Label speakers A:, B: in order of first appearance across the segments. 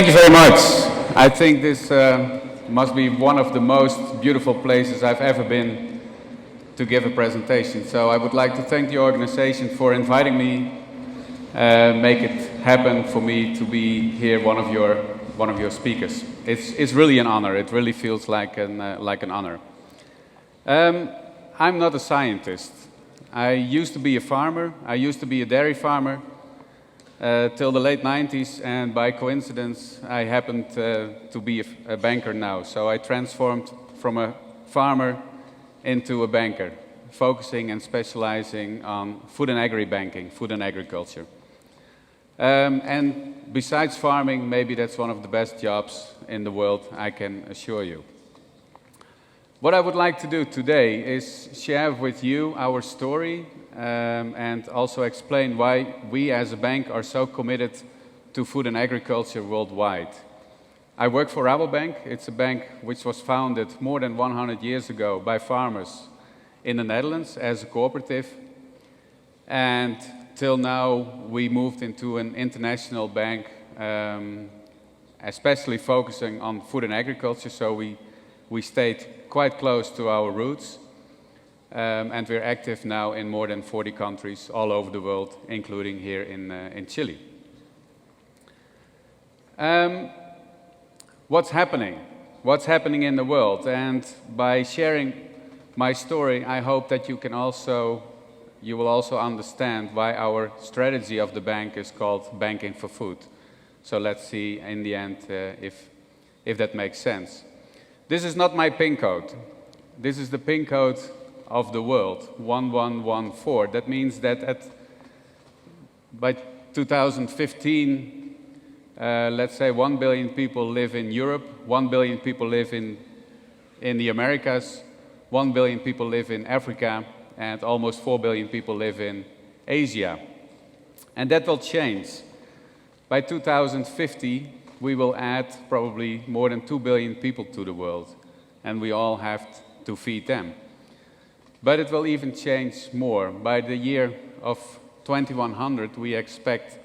A: thank you very much. I think this must be one of the most beautiful places I've ever been to give a presentation. So I would like to thank the organization for inviting me, make it happen for me to be here, one of your speakers. It's really an honor. It really feels like an honor. I'm not a scientist. I used to be a farmer. I used to be a dairy farmer till the late 90s, and by coincidence, I happened to be a banker now. So I transformed from a farmer into a banker, focusing and specializing on food and agri-banking, food and agriculture. And besides farming, maybe that's one of the best jobs in the world, I can assure you. What I would like to do today is share with you our story and also explain why we as a bank are so committed to food and agriculture worldwide. I work for Rabobank. It's a bank which was founded more than 100 years ago by farmers in the Netherlands as a cooperative. And till now, we moved into an international bank, especially focusing on food and agriculture. So we stayed quite close to our roots, and we're active now in more than 40 countries all over the world, including here in Chile. What's happening? What's happening in the world? And by sharing my story, I hope that you will also understand why our strategy of the bank is called Banking for Food. So let's see in the end if that makes sense. This is not my PIN code. This is the PIN code of the world, 1114. That means that by 2015, let's say 1 billion people live in Europe, 1 billion people live in the Americas, 1 billion people live in Africa, and almost 4 billion people live in Asia. And that will change. By 2050, we will add probably more than 2 billion people to the world, and we all have to feed them. But it will even change more. By the year of 2100, we expect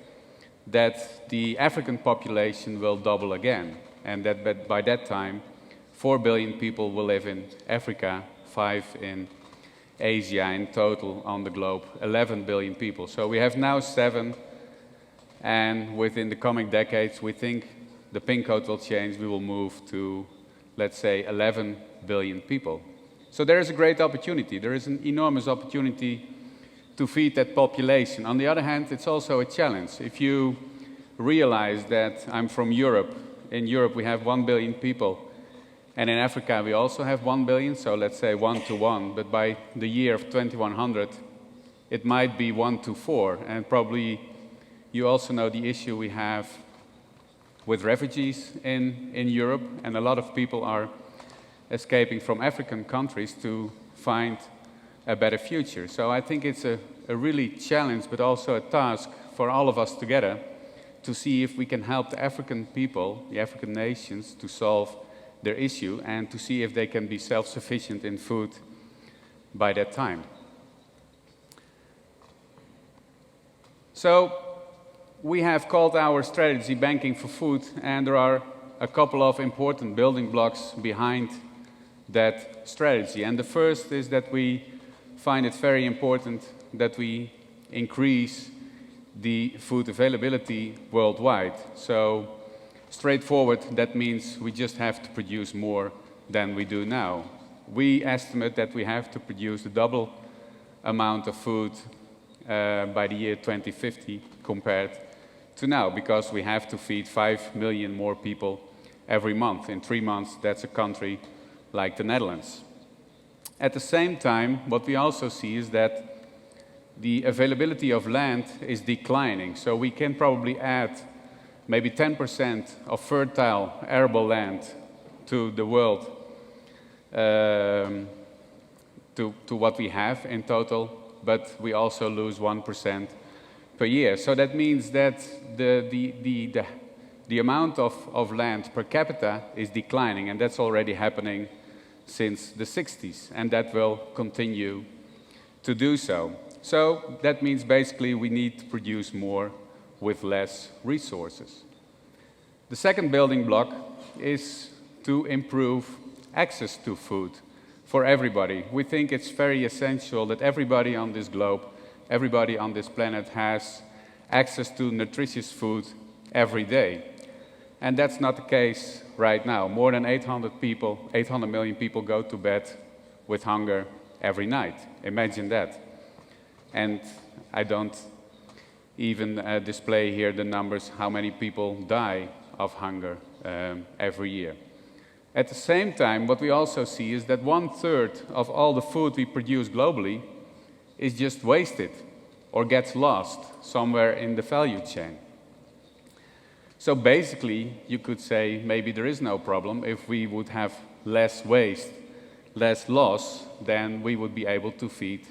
A: that the African population will double again, and that by that time, 4 billion people will live in Africa, 5 in Asia, in total on the globe, 11 billion people. So we have now 7, and within the coming decades, we think the PIN code will change. We will move to, let's say, 11 billion people. So there is a great opportunity. There is an enormous opportunity to feed that population. On the other hand, it's also a challenge. If you realize that I'm from Europe, in Europe we have 1 billion people, and in Africa we also have 1 billion, so let's say 1 to 1, but by the year of 2100 it might be 1 to 4, and probably you also know the issue we have with refugees in Europe, and a lot of people are escaping from African countries to find a better future. So I think it's a really challenge, but also a task for all of us together to see if we can help the African people, the African nations, to solve their issue and to see if they can be self-sufficient in food by that time. So we have called our strategy Banking for Food, and there are a couple of important building blocks behind that strategy. And the first is that we find it very important that we increase the food availability worldwide. So straightforward, that means we just have to produce more than we do now. We estimate that we have to produce the double amount of food by the year 2050 compared to now, because we have to feed 5 million more people every month. In 3 months, that's a country like the Netherlands. At the same time, what we also see is that the availability of land is declining. So we can probably add maybe 10% of fertile arable land to the world, to what we have in total, but we also lose 1% per year. So that means that the amount of land per capita is declining, and that's already happening since the 60s, and that will continue to do so. So that means basically we need to produce more with less resources. The second building block is to improve access to food for everybody. We think it's very essential that everybody on this globe, everybody on this planet has access to nutritious food every day. And that's not the case right now. More than 800 million people go to bed with hunger every night. Imagine that. And I don't even display here the numbers, how many people die of hunger every year. At the same time, what we also see is that 1/3 of all the food we produce globally is just wasted or gets lost somewhere in the value chain. So basically, you could say maybe there is no problem. If we would have less waste, less loss, then we would be able to feed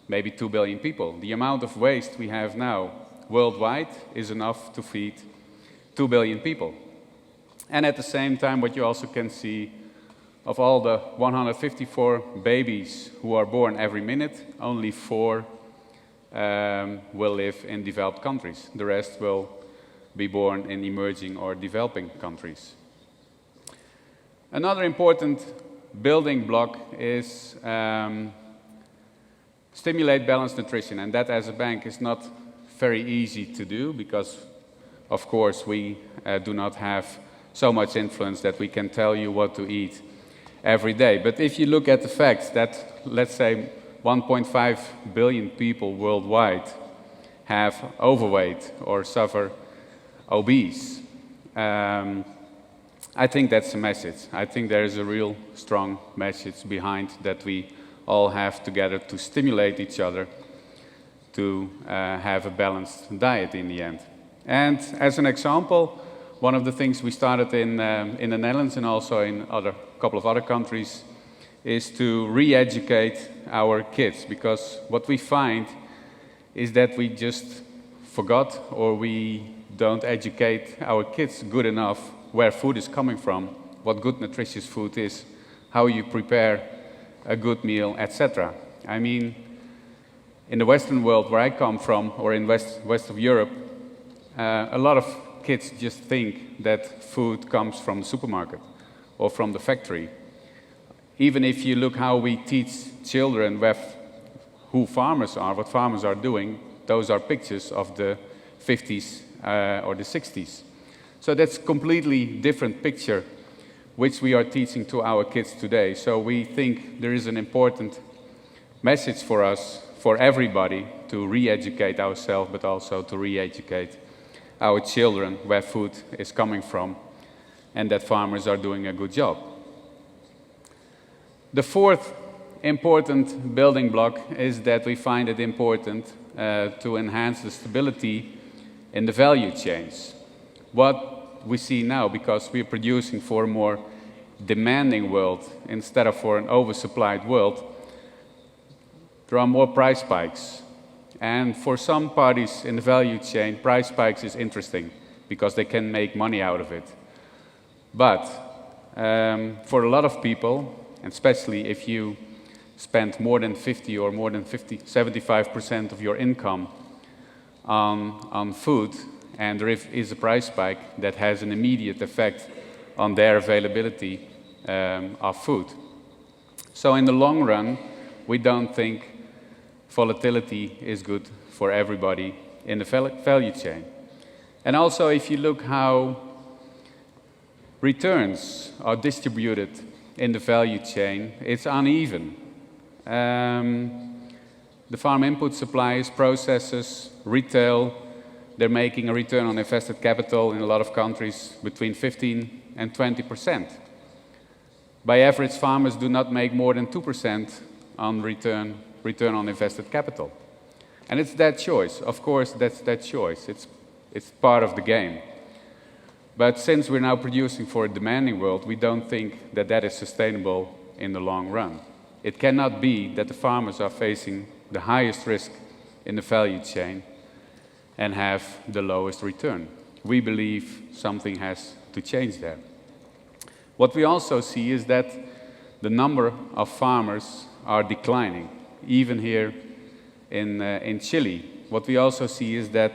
A: maybe 2 billion people. The amount of waste we have now worldwide is enough to feed 2 billion people. And at the same time, what you also can see, of all the 154 babies who are born every minute, only 4 will live in developed countries. The rest will be born in emerging or developing countries. Another important building block is stimulate balanced nutrition, and that as a bank is not very easy to do because, of course, we do not have so much influence that we can tell you what to eat every day. But if you look at the facts that, let's say, 1.5 billion people worldwide have overweight or suffer obese, I think that's a message. I think there is a real strong message behind that we all have together to stimulate each other to have a balanced diet in the end. And as an example, one of the things we started in the Netherlands and also in a couple of other countries is to re-educate our kids, because what we find is that we just forgot or we don't educate our kids good enough where food is coming from, what good nutritious food is, how you prepare a good meal, etc. I mean, in the Western world where I come from, or in west of Europe, a lot of kids just think that food comes from the supermarket or from the factory. Even if you look how we teach children who farmers are, what farmers are doing, those are pictures of the 50s or the 60s. So that's a completely different picture which we are teaching to our kids today. So we think there is an important message for us, for everybody, to re-educate ourselves, but also to re-educate our children where food is coming from and that farmers are doing a good job. The fourth important building block is that we find it important to enhance the stability in the value chains. What we see now, because we're producing for a more demanding world instead of for an oversupplied world, there are more price spikes. And for some parties in the value chain, price spikes is interesting because they can make money out of it. But for a lot of people, and especially if you spend more than 50 or more than 75% of your income on food, and there is a price spike that has an immediate effect on their availability of food. So in the long run, we don't think volatility is good for everybody in the value chain. And also, if you look how returns are distributed in the value chain, it's uneven. The farm input suppliers, processors, retail, they're making a return on invested capital in a lot of countries between 15% and 20%. By average, farmers do not make more than 2% on return on invested capital. And it's that choice. Of course, that's that choice. It's part of the game. But since we're now producing for a demanding world, we don't think that that is sustainable in the long run. It cannot be that the farmers are facing the highest risk in the value chain and have the lowest return. We believe something has to change there. What we also see is that the number of farmers are declining, even here in Chile. What we also see is that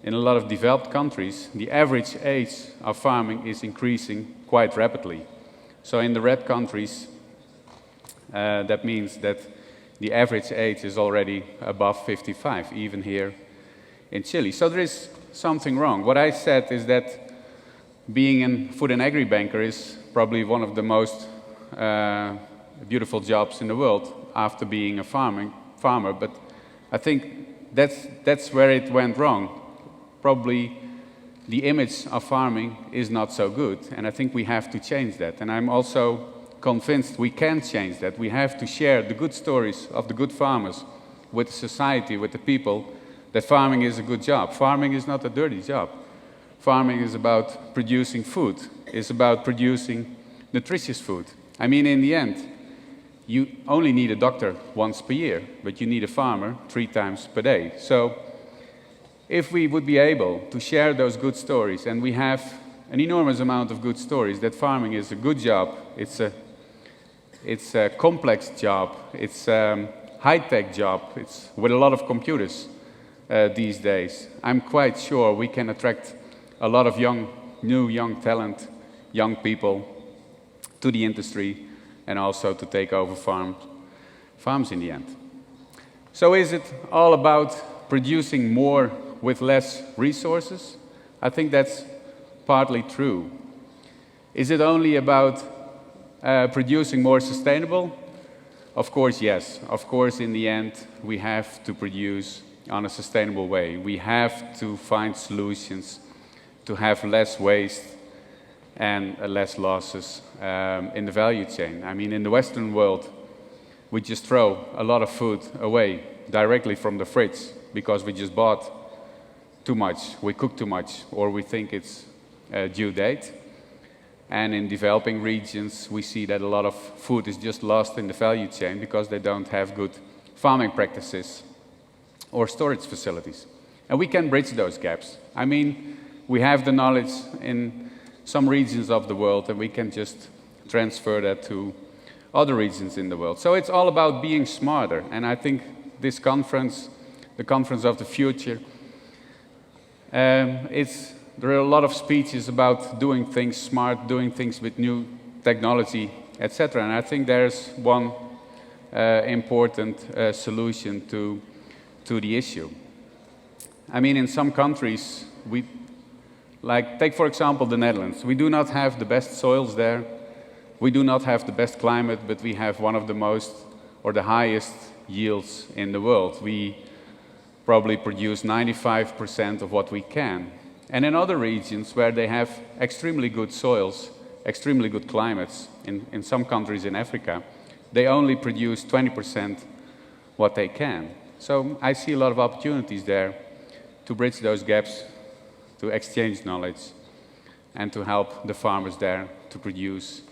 A: in a lot of developed countries, the average age of farming is increasing quite rapidly. So in the red countries, that means that the average age is already above 55, even here in Chile. So there is something wrong. What I said is that being a food and agri banker is probably one of the most beautiful jobs in the world after being a farmer, but I think that's where it went wrong. Probably the image of farming is not so good, and I think we have to change that. And I'm also convinced we can change that. We have to share the good stories of the good farmers with society, with the people, that farming is a good job. Farming is not a dirty job. Farming is about producing food. It's about producing nutritious food. I mean, in the end, you only need a doctor once per year, but you need a farmer 3 times per day. So if we would be able to share those good stories, and we have an enormous amount of good stories, that farming is a good job, it's a complex job, it's a high-tech job, it's with a lot of computers these days, I'm quite sure we can attract a lot of new young talent, young people to the industry, and also to take over farms in the end. So is it all about producing more with less resources? I think that's partly true. Is it only about producing more sustainable? Of course, yes. Of course, in the end, we have to produce on a sustainable way. We have to find solutions to have less waste and less losses in the value chain. I mean, in the Western world, we just throw a lot of food away directly from the fridge because we just bought too much, we cook too much, or we think it's due date. And in developing regions, we see that a lot of food is just lost in the value chain because they don't have good farming practices or storage facilities. And we can bridge those gaps. I mean, we have the knowledge in some regions of the world, and we can just transfer that to other regions in the world. So it's all about being smarter. And I think this conference, the Conference of the Future, there are a lot of speeches about doing things smart, doing things with new technology, etc. And I think there's one important solution to the issue. I mean, in some countries, take for example the Netherlands. We do not have the best soils there. We do not have the best climate, but we have one of the most or the highest yields in the world. We probably produce 95% of what we can. And in other regions where they have extremely good soils, extremely good climates, in some countries in Africa, they only produce 20% what they can. So I see a lot of opportunities there to bridge those gaps, to exchange knowledge, and to help the farmers there to produce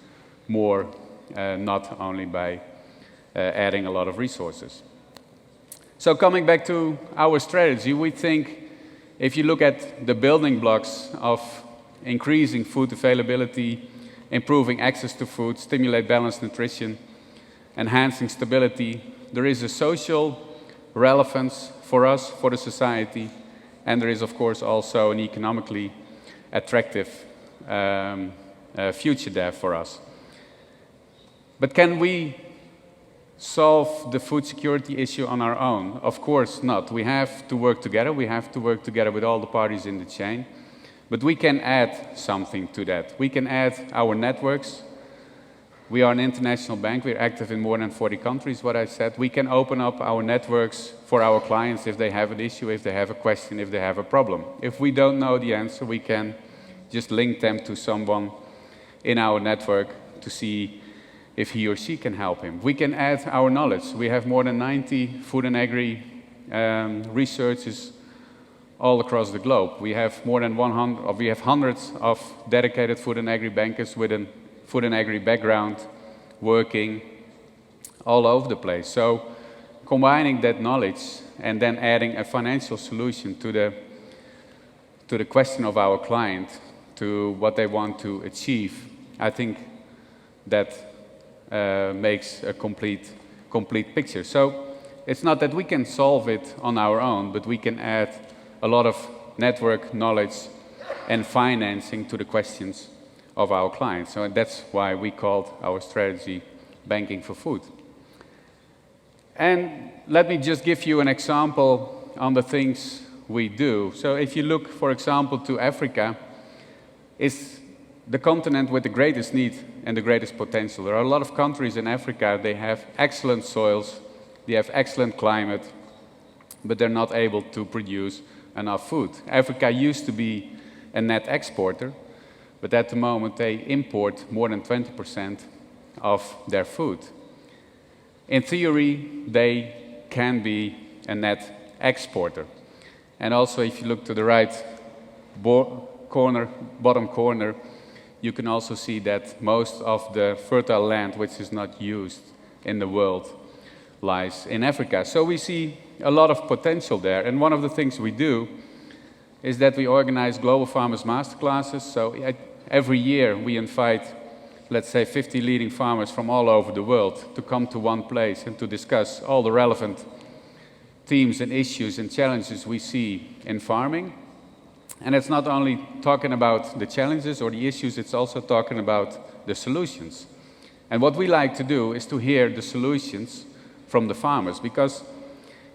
A: more, not only by adding a lot of resources. So coming back to our strategy, we think if you look at the building blocks of increasing food availability, improving access to food, stimulate balanced nutrition, enhancing stability, there is a social relevance for us, for the society, and there is of course also an economically attractive future there for us. But can we solve the food security issue on our own? Of course not. We have to work together. We have to work together with all the parties in the chain. But we can add something to that. We can add our networks. We are an international bank. We're active in more than 40 countries, what I said. We can open up our networks for our clients if they have an issue, if they have a question, if they have a problem. If we don't know the answer, we can just link them to someone in our network to see if he or she can help him. We can add our knowledge. We have more than 90 food and agri researchers all across the globe. We have more than 100, or we have hundreds of dedicated food and agri bankers with a food and agri background working all over the place. So combining that knowledge and then adding a financial solution to the question of our client, to what they want to achieve, I think that makes a complete picture. So it's not that we can solve it on our own, but we can add a lot of network, knowledge, and financing to the questions of our clients. So that's why we called our strategy Banking for Food. And let me just give you an example on the things we do. So if you look, for example, to Africa, it's the continent with the greatest need and the greatest potential. There are a lot of countries in Africa, they have excellent soils, they have excellent climate, but they're not able to produce enough food. Africa used to be a net exporter, but at the moment they import more than 20% of their food. In theory, they can be a net exporter. And also, if you look to the right bottom corner, you can also see that most of the fertile land which is not used in the world lies in Africa. So we see a lot of potential there. And one of the things we do is that we organize Global Farmers Masterclasses. So every year we invite, let's say, 50 leading farmers from all over the world to come to one place and to discuss all the relevant themes and issues and challenges we see in farming. And it's not only talking about the challenges or the issues, it's also talking about the solutions. And what we like to do is to hear the solutions from the farmers, because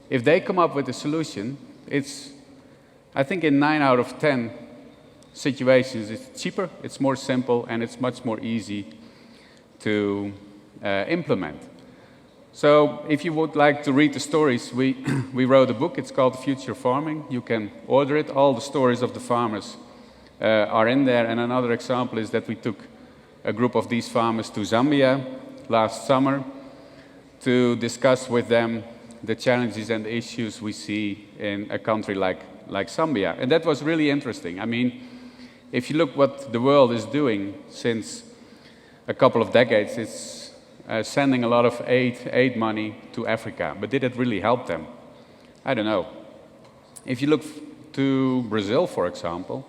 A: if they come up with a solution, it's, I think in 9 out of 10 situations, it's cheaper, it's more simple, and it's much more easy to implement. So if you would like to read the stories, we wrote a book, it's called Future Farming. You can order it. All the stories of the farmers are in there. And another example is that we took a group of these farmers to Zambia last summer to discuss with them the challenges and the issues we see in a country like Zambia. And that was really interesting. I mean, if you look what the world is doing since a couple of decades, it's sending a lot of aid money to Africa. But did it really help them? I don't know. If you look to Brazil, for example,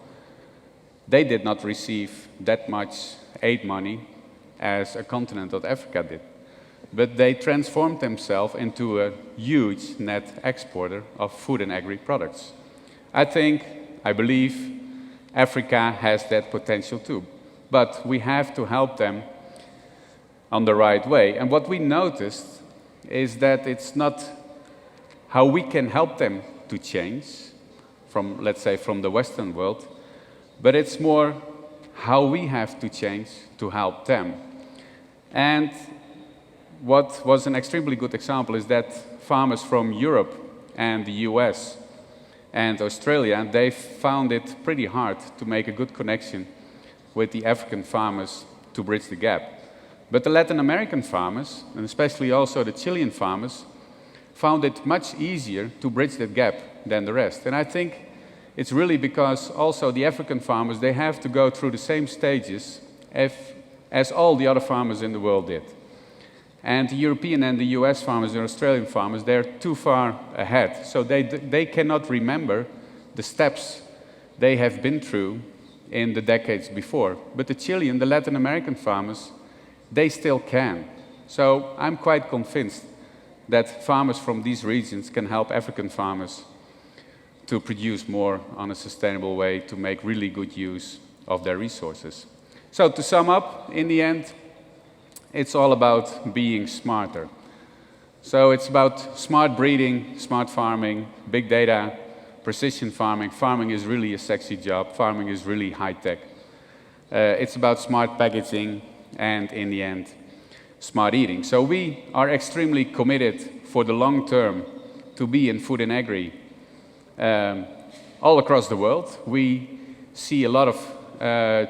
A: they did not receive that much aid money as a continent of Africa did. But they transformed themselves into a huge net exporter of food and agri products. I believe Africa has that potential too. But we have to help them on the right way. And what we noticed is that it's not how we can help them to change from, let's say, from the Western world, but it's more how we have to change to help them. And what was an extremely good example is that farmers from Europe and the US and Australia, they found it pretty hard to make a good connection with the African farmers to bridge the gap. But the Latin American farmers, and especially also the Chilean farmers, found it much easier to bridge that gap than the rest. And I think it's really because also the African farmers, they have to go through the same stages as all the other farmers in the world did. And the European and the US farmers and Australian farmers, they're too far ahead. So they cannot remember the steps they have been through in the decades before. But the Chilean, the Latin American farmers, they still can. So I'm quite convinced that farmers from these regions can help African farmers to produce more on a sustainable way, to make really good use of their resources. So to sum up, in the end, it's all about being smarter. So it's about smart breeding, smart farming, big data, precision farming. Farming is really a sexy job. Farming is really high-tech. It's about smart packaging, and in the end, smart eating. So we are extremely committed for the long term to be in food and agri all across the world. We see a lot of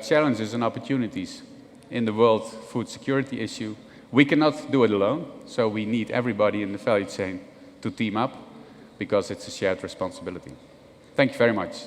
A: challenges and opportunities in the world food security issue. We cannot do it alone, so we need everybody in the value chain to team up because it's a shared responsibility. Thank you very much.